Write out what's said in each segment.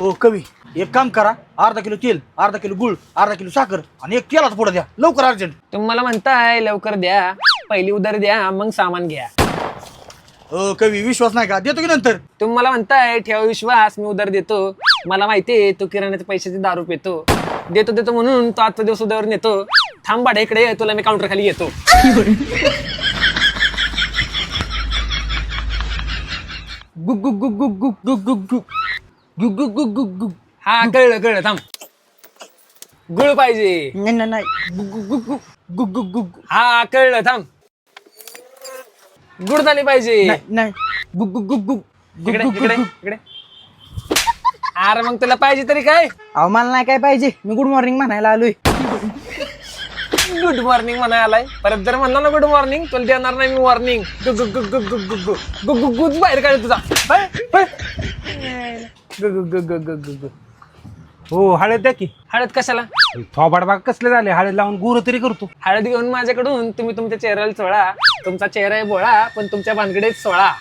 ओ कवी, एक काम करा, अर्धा किलो तेल, अर्धा किलो गुळ, अर्धा किलो साखर आणि एक तेलाचा पुडा द्या लवकर अर्जंट. तुम्ही मला म्हणताय लवकर द्या, पहिली उधार द्या मग सामान घ्या. ओ कवी, विश्वास नाही का? देतो की नंतर. तुम्ही मला म्हणताय ठेवा विश्वास, मी उधार देतो. मला माहितीये तू किराण्याच्या पैशाची दारू पितो. देतो देतो म्हणून तो आजचा दिवस उद्यावर नेतो. थांब भाड्या इकडे, तुला मी काउंटर खाली येतो. गुग गुग गुग गुग गुग गुग गुग गुग गुग गुग गुग गुग गुग. हा कळलं कळलं, थांब. गुळ पाहिजे. नाही. गुग गुग गुग गुग गुग गुग. हा कळलं, थांब. गुड झाली पाहिजे. नाही. गुग गुग गुग गुग इकडे इकडे इकडे. अरे मग तुला पाहिजे तरी काय? अहो मला नाही काय पाहिजे, मी गुड मॉर्निंग म्हणायला आलोय. गुड मॉर्निंग म्हणायला आलाय, परत जर म्हणला ना गुड मॉर्निंग तुला देणार नाही मी वॉर्निंग. गुग गुग गुग गुग गुग गुग गुग गुग गुग बाहेर काढ तुझा. गुग गुग गुग गुग गुग गुग. हो हळद द्या की. हळद कशाला? थोबाड बाग कसले झाले, हळद लावून गुर तरी करतो. हळद घेऊन माझ्याकडून तुम्ही तुमच्या चेहऱ्याला चोळा. तुमचा चेहरा आहे बोळा, पण तुमच्या भानगडीत सोळा.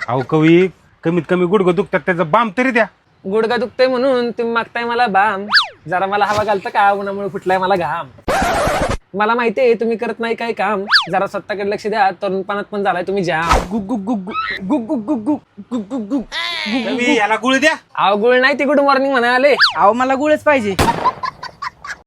अहो कवी, कमीत कमी गुडघं दुखतात, त्याचा बाम तरी द्या. गुडघा दुखतोय म्हणून तुम्ही मागताय मला बाम. जरा मला हवा घालतं का? उन्हामुळे फुटलाय मला घाम. मला माहितीये तुम्ही करत नाही काही काम. जरा स्वतःकडे लक्ष द्या, तरुणपणात पण झालाय तुम्ही जाम. गुग गुग गुग गुग गुग गुग गुग गुग गुग गुग. कवी याला गुळ द्या. अवगुळ नाही ती गुड मॉर्निंग म्हणाले. अहो मला गुळच पाहिजे.